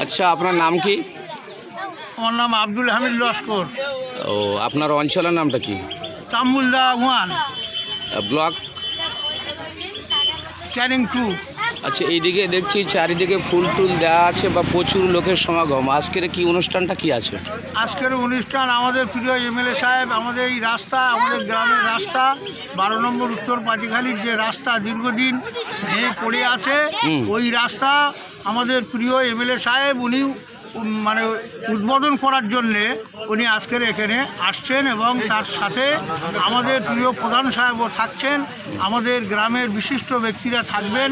আচ্ছা, আপনার নাম কি? আমার নাম আব্দুল হামিদ লস্কর। ও, আপনার অঞ্চলের নামটা কি? তামুলদা 1, ব্লক ক্যানিং 2। আচ্ছা, এইদিকে দেখছি চারিদিকে ফুল টুল দেওয়া আছে বা প্রচুর লোকের সমাগম। আজকের কি অনুষ্ঠানটা কি আছে? আজকের অনুষ্ঠান আমাদের প্রিয় এমএলএ সাহেব, আমাদের এই রাস্তা, আমাদের গ্রামের রাস্তা 12 নম্বর উত্তর পাটিখালির যে রাস্তা দীর্ঘদিন ভেঙে পড়ে আছে, ওই রাস্তা আমাদের প্রিয় এমএলএ সাহেব উনি মানে উদ্বোধন করার জন্যে উনি আজকের এখানে আসছেন এবং তার সাথে আমাদের প্রিয় প্রধান সাহেবও থাকছেন, আমাদের গ্রামের বিশিষ্ট ব্যক্তিরা থাকবেন,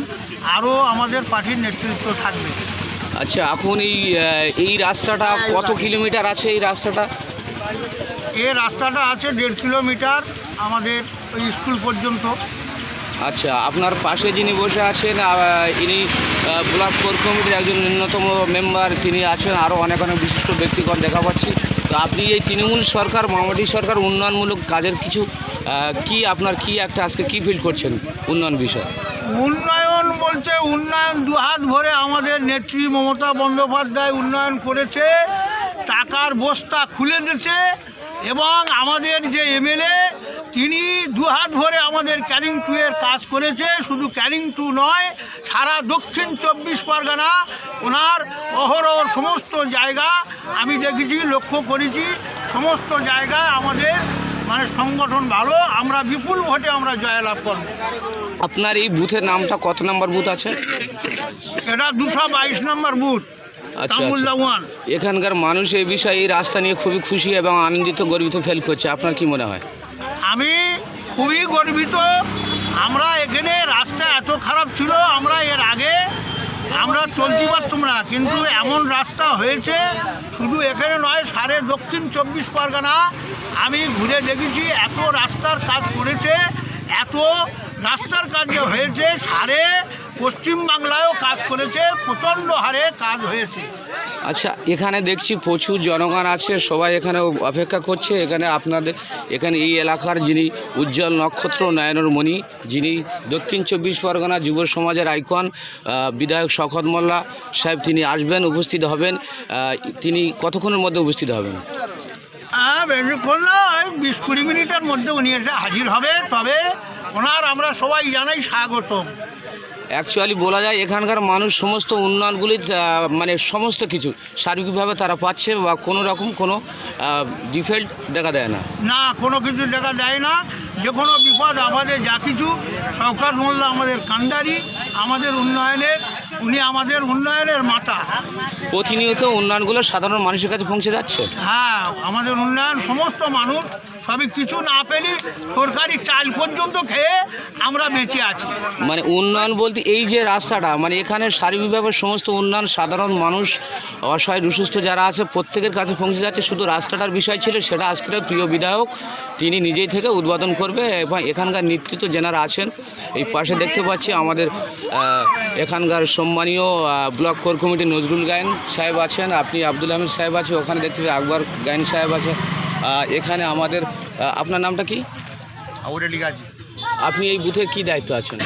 আরও আমাদের পার্টির নেতৃত্ব থাকবে। আচ্ছা, এখন এই রাস্তাটা কত কিলোমিটার আছে? এই রাস্তাটা আছে 1.5 কিলোমিটার আমাদের ওই স্কুল পর্যন্ত। আচ্ছা, আপনার পাশে যিনি বসে আছেন ইনি ব্লক কোর কমিটির একজন অন্যতম মেম্বার, তিনি আছেন, আরও অনেক অনেক বিশিষ্ট ব্যক্তিগণ দেখা পাচ্ছি। তো আপনি এই তৃণমূল সরকার, মামাটি সরকার উন্নয়নমূলক কাজের কিছু আপনার কি একটা আজকে কি ফিল করছেন উন্নয়ন বিষয়? উন্নয়ন বলতে উন্নয়ন দুহাত ভরে আমাদের নেত্রী মমতা বন্দ্যোপাধ্যায় উন্নয়ন করেছে, টাকার বস্তা খুলে দিয়েছে এবং আমাদের যে এমএলএ তিনি দুহাত ভরে আমাদের ক্যানিং 2 এর কাজ করেছে। শুধু ক্যানিং 2 নয়, সারা দক্ষিণ 24 পরগনা ওনার অহরহ সমস্ত জায়গা আমি দেখেছি, লক্ষ্য করেছি, সমস্ত জায়গায় আমাদের মানে সংগঠন ভালো, আমরা বিপুল ভোটে আমরা জয়লাভ করব। আপনার এই বুথের নামটা কত নম্বর বুথ আছে? এটা 222 নম্বর বুথ, তামুলদা 1। এখানকার মানুষ এই বিষয়ে, এই রাস্তা নিয়ে খুবই খুশি এবং আনন্দিত, গর্বিত ফিল করছে। আপনার কি মনে হয়? আমি খুবই গর্বিত। আমরা এখানে রাস্তা এত খারাপ ছিল, আমরা এর আগে আমরা চলতে পারতাম না, কিন্তু এমন রাস্তা হয়েছে, শুধু এখানে নয়, সারে দক্ষিণ 24 পরগনা আমি ঘুরে দেখেছি, এত রাস্তার কাজ করেছে, এত রাস্তার কাজ যে হয়েছে, সারে পশ্চিমবাংলায়ও কাজ করেছে, প্রচণ্ড হারে কাজ হয়েছে। আচ্ছা, এখানে দেখছি প্রচুর জনগণ আছে, সবাই এখানে অপেক্ষা করছে। এখানে এই এলাকার যিনি উজ্জ্বল নক্ষত্র, নয়নের মণি, যিনি দক্ষিণ 24 পরগনা যুব সমাজের আইকন বিধায়ক শওকত মোল্লা সাহেব, তিনি আসবেন, উপস্থিত হবেন। তিনি কতক্ষণের মধ্যে উপস্থিত হবেন? বেশিক্ষণ না, 20-20 মিনিটের মধ্যে উনি এসে হাজির হবে। তবে ওনার আমরা সবাই জানাই স্বাগতম। অ্যাকচুয়ালি বলা যায় এখানকার মানুষ সমস্ত উন্নয়নগুলি মানে সমস্ত কিছু সার্বিকভাবে তারা পাচ্ছে বা কোনো রকম কোনো ডিফল্ট দেখা দেয় না, কোনো কিছু দেখা দেয় না। যে কোনো বিপদ আপদে যা কিছু শওকত মোল্লা আমাদের কান্ডারি, আমাদের উন্নয়নের, উনি আমাদের উন্নয়নের মাতা। প্রতিনিয়ত উন্নয়নগুলো সাধারণ মানুষের কাছে পৌঁছে যাচ্ছে। হ্যাঁ, আমাদের উন্নয়ন সমস্ত মানুষ, সবই কিছু না পেলে সরকারি চাল পর্যন্ত খেয়ে আমরা বেঁচে আছি। মানে উন্নয়ন বলতে এই যে রাস্তাটা, মানে এখানে সার্বিকভাবে সমস্ত উন্নয়ন সাধারণ মানুষ, অসহায় দুঃস্থ যারা আছে প্রত্যেকের কাছে পৌঁছে যাচ্ছে। শুধু রাস্তাটার বিষয় ছিল, সেটা আজকের প্রিয় বিধায়ক তিনি নিজেই থেকে উদ্বোধন করবে এবং এখানকার নেতৃত্ব যেনারা আছেন, এই পাশে দেখতে পাচ্ছি আমাদের এখানকার সম্মানীয় block core committee Nazrul Gayen সাহেব আছেন, আপনি আব্দুল হামিদ সাহেব আছে, ওখানে দেখতে পাচ্ছি আকবর গায়েন সাহেব আছে। এখানে আমাদের আপনার নামটা কি? আপনি এই বুথের কি দায়িত্ব আছেন?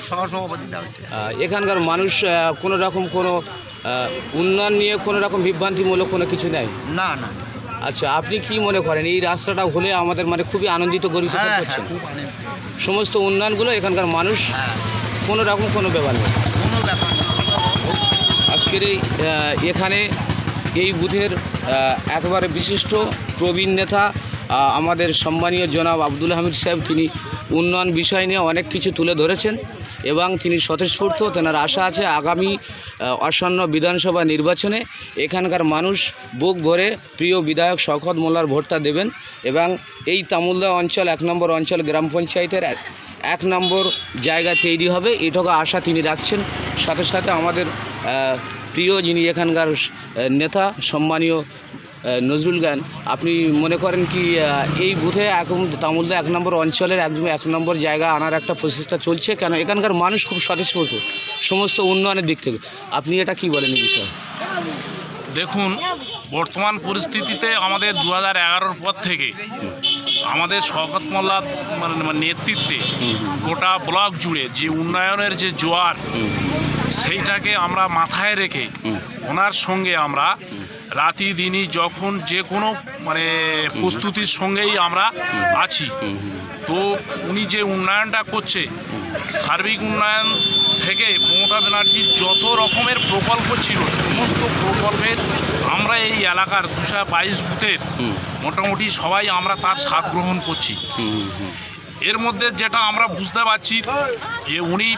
সহসভাপতি। এখানকার মানুষ কোনো রকম কোনো উন্নয়ন নিয়ে কোনো রকম বিভ্রান্তিমূলক কোনো কিছু নেই? না। আচ্ছা, আপনি কি মনে করেন এই রাস্তাটা হলে আমাদের মানে খুবই আনন্দিত, গর্বিত করছেন? সমস্ত উন্নয়নগুলো এখানকার মানুষ কোনো রকম কোনো ব্যাপার নেই। আজকের এখানে এই বুথের একেবারে বিশিষ্ট প্রবীণ নেতা আমাদের সম্মানীয় জনাব আব্দুল হামিদ সাহেব, তিনি উন্নয়ন বিষয় নিয়ে অনেক কিছু তুলে ধরেছেন এবং তিনি স্বতঃস্ফূর্ত। তেনার আশা আছে আগামী আসন্ন বিধানসভা নির্বাচনে এখানকার মানুষ বুক ভরে প্রিয় বিধায়ক শওকত মোল্লার ভোটটা দেবেন এবং এই তামুলদা অঞ্চল 1 নম্বর অঞ্চল গ্রাম পঞ্চায়েতের 1 নম্বর জায়গা তৈরি হবে, এটুকু আশা তিনি রাখছেন। সাথে সাথে আমাদের প্রিয় যিনি এখানকার নেতা সম্মানীয় নজরুল গান, আপনি মনে করেন কি এই বুথে এখন তামুলদা 1 নম্বর অঞ্চলের একদম 1 নম্বর জায়গা আনার একটা প্রচেষ্টা চলছে? কেন এখানকার মানুষ খুব স্বতঃস্ফূর্ত সমস্ত উন্নয়নের দিক থেকে, আপনি এটা কি বলেন এই বিষয়ে? দেখুন, বর্তমান পরিস্থিতিতে আমাদের 2011-র পর থেকে আমাদের শওকত মোল্লার নেতৃত্বে গোটা ব্লক জুড়ে যে উন্নয়নের যে জোয়ার, সেইটাকে আমরা মাথায় রেখে ওনার সঙ্গে আমরা রাতি দিনই যখন যে কোনো মানে প্রস্তুতির সঙ্গেই আমরা আছি। তো উনি যে উন্নয়নটা করছে, সার্বিক উন্নয়ন থেকে মমতা ব্যানার্জির যত রকমের প্রকল্প ছিল সমস্ত প্রকল্পের আমরা এই এলাকার 222 বুথের মোটামুটি সবাই আমরা তার স্বাদ গ্রহণ করছি। এর মধ্যে যেটা আমরা বুঝতে পারছি যে উনি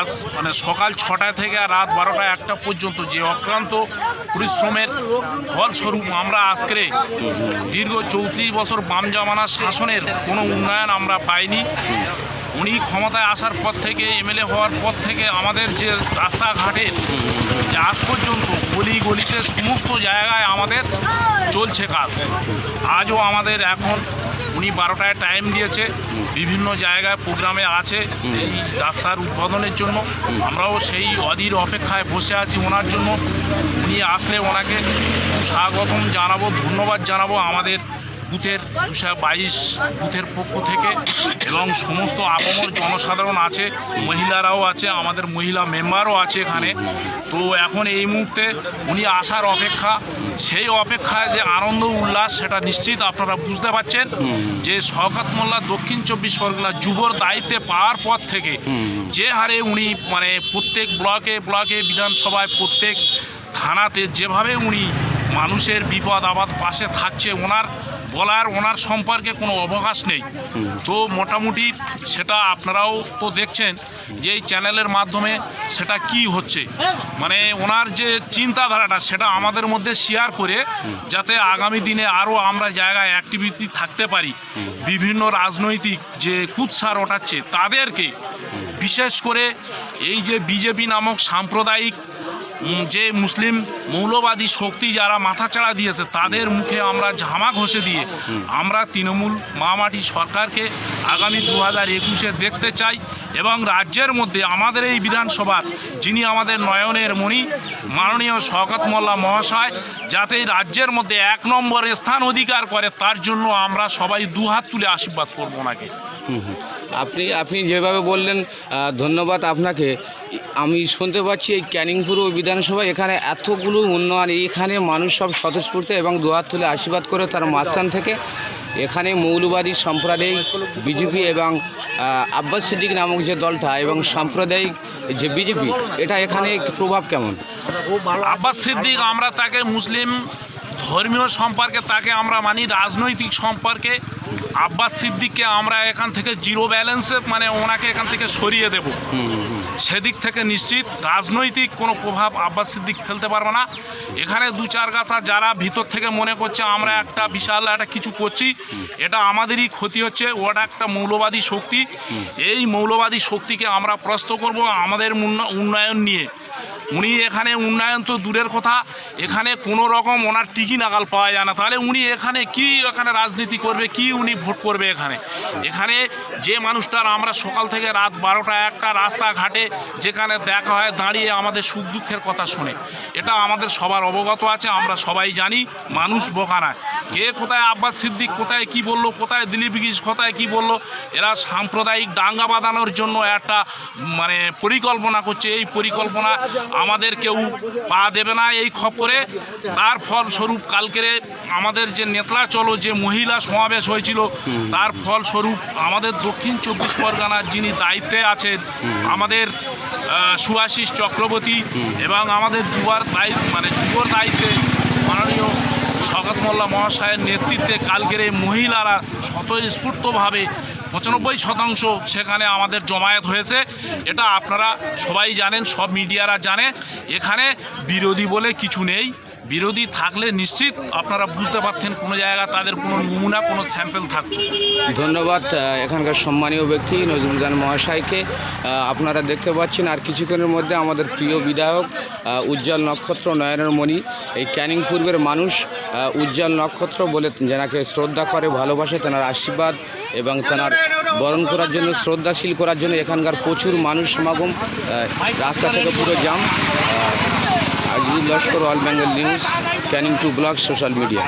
আজ মানে সকাল 6টা থেকে রাত 12টা 1টা পর্যন্ত যে অক্লান্ত পরিশ্রমের ফলস্বরূপ আমরা আজকে দীর্ঘ 34 বছর বাম জামানা শাসনের কোনো উন্নয়ন আমরা পাইনি। উনি ক্ষমতায় আসার পর থেকে, এমএলএ হওয়ার পর থেকে আমাদের যে রাস্তাঘাটে যে আজ পর্যন্ত গলি গলিতে সমস্ত জায়গায় আমাদের চলছে কাজ। আজও আমাদের এখন উনি 12টায় টাইম দিয়েছে, বিভিন্ন জায়গায় প্রোগ্রামে আছে এই রাস্তার উদ্বোধনের জন্য। আমরাও সেই অধীর অপেক্ষায় বসে আছি ওনার জন্য। উনি আসলে ওনাকে সুস্বাগতম জানাবো, ধন্যবাদ জানাবো আমাদের বুথের 222 বুথের পক্ষ থেকে, এবং সমস্ত আপামর জনসাধারণ আছে, মহিলারাও আছে, আমাদের মহিলা মেম্বারও আছে এখানে। তো এখন এই মুহূর্তে উনি আসার অপেক্ষা, সেই অপেক্ষায় যে আনন্দ উল্লাস সেটা নিশ্চিত আপনারা বুঝতে পারছেন যে শওকত মোল্লা দক্ষিণ 24 পরগনা যুবর দায়িত্বে পাওয়ার পর থেকে যে হারে উনি মানে প্রত্যেক ব্লকে ব্লকে বিধানসভায় প্রত্যেক থানাতে যেভাবে উনি মানুষের বিপদ আপদ পাশে থাকছে, ওনার সম্পর্কে কোনো অবকাশ নেই। তো মোটামুটি সেটা আপনারাও তো দেখছেন যে এই চ্যানেলের মাধ্যমে সেটা কি হচ্ছে, মানে ওনার যে চিন্তাধারাটা সেটা আমাদের মধ্যে শেয়ার করে যাতে আগামী দিনে আরও আমরা জায়গায় অ্যাক্টিভিটি থাকতে পারি। বিভিন্ন রাজনৈতিক যে কুৎসা রটাচ্ছে তাদেরকে, বিশেষ করে এই যে বিজেপি নামক সাম্প্রদায়িক যে মুসলিম মৌলবাদী শক্তি যারা মাথাচাড়া দিয়েছে, তাদের মুখে আমরা ঝামা ঘষে দিয়ে আমরা তৃণমূল মামাটি সরকারকে আগামী 2021-এ দেখতে চাই। এবং রাজ্যের মধ্যে আমাদের এই বিধানসভার যিনি আমাদের নয়নের মণি মাননীয় শওকত মোল্লা মহাশয় যাতে রাজ্যের মধ্যে 1 নম্বর স্থান অধিকার করে, তার জন্য আমরা সবাই দুহাত তুলে আশীর্বাদ করবো ওনাকে। আপনি যেভাবে বললেন, ধন্যবাদ আপনাকে। আমি শুনতে পাচ্ছি এই ক্যানিং পূর্ব বিধানসভা এখানে এতগুলো উন্নয়ন, এইখানে মানুষ সব স্বতঃস্ফূর্ত এবং দুহাত তুলে আশীর্বাদ করে। তার মাঝখান থেকে এখানে মৌলবাদী সাম্প্রদায়িক বিজেপি এবং আব্বাস সিদ্দিক নামক যে দলটা এবং সাম্প্রদায়িক যে বিজেপি, এটা এখানে প্রভাব কেমন? আব্বাস সিদ্দিক আমরা তাকে মুসলিম ধর্মীয় সম্পর্কে তাকে আমরা মানি, রাজনৈতিক সম্পর্কে আব্বাস সিদ্দিককে আমরা এখান থেকে জিরো ব্যালেন্সে মানে ওনাকে এখান থেকে সরিয়ে দেব। সেদিক থেকে নিশ্চিত রাজনৈতিক কোনো প্রভাব আব্বাস সিদ্দিক ফেলতে পারবে না। এখানে 2-4 গাছা যারা ভিতর থেকে মনে করছে আমরা একটা বিশাল একটা কিছু করছি, এটা আমাদেরই ক্ষতি হচ্ছে। ওটা একটা মৌলবাদী শক্তি, এই মৌলবাদী শক্তিকে আমরা প্রশ্ন করব আমাদের উন্নয়ন নিয়ে। উনি এখানে উন্নয়ন তো দূরের কথা, এখানে কোনো রকম ওনার টিকি নাগাল পাওয়া যায় না। তাহলে উনি এখানে কি এখানে রাজনীতি করবে, কি উনি ভোট করবে? এখানে যে মানুষটার আমরা সকাল থেকে রাত 12টা 1টা রাস্তাঘাটে যেখানে দেখা হয় দাঁড়িয়ে আমাদের সুখ দুঃখের কথা শোনে, এটা আমাদের সবার অবগত আছে, আমরা সবাই জানি। মানুষ বোকা না, কে কোথায় আব্বাস সিদ্দিক কোথায় কি বললো, কোথায় দিলীপ ঘোষ কোথায় কি বললো, এরা সাম্প্রদায়িক দাঙ্গা বাঁধানোর জন্য একটা মানে পরিকল্পনা করছে। এই পরিকল্পনা আমাদের কেউ পা দেবে না এই খপ্পরে। তার ফলস্বরূপ কালকেরে আমাদের যে নেতলা চলো যে মহিলা সমাবেশ হয়েছিল, তার ফলস্বরূপ আমাদের দক্ষিণ 24 পরগনার যিনি দায়িত্বে আছেন আমাদের সুভাষিস চক্রবর্তী এবং আমাদের যুবর দায়িত্বে মাননীয় শওকত মোল্লা মহাশয়ের নেতৃত্বে কালকের এই মহিলারা স্বতঃস্ফূর্তভাবে 95% সেখানে আমাদের জমায়েত হয়েছে। এটা আপনারা সবাই জানেন, সব মিডিয়ারা জানে। এখানে বিরোধী বলে কিছু নেই, বিরোধী থাকলে নিশ্চিত আপনারা বুঝতে পারতেন কোনো জায়গা তাদের কোনো নমুনা কোনো স্যাম্পল থাকতো। ধন্যবাদ এখানকার সম্মানীয় ব্যক্তি নজরুল গান মহাশয়কে। আপনারা দেখতে পাচ্ছেন আর কিছুক্ষণের মধ্যে আমাদের প্রিয় বিধায়ক উজ্জ্বল নক্ষত্র নয়নের মণি, এই ক্যানিং পূর্বের মানুষ উজ্জ্বল নক্ষত্র বলে যেনাকে শ্রদ্ধা করে ভালোবাসে, তেনার আশীর্বাদ এবং তেনার বরণ করার জন্য শ্রদ্ধাশীল করার জন্য এখানকার প্রচুর মানুষ সমাগম, রাস্তা থেকে পুরো জাম। Azizul Laskar, all Bengal news, Canning 2 block, social media.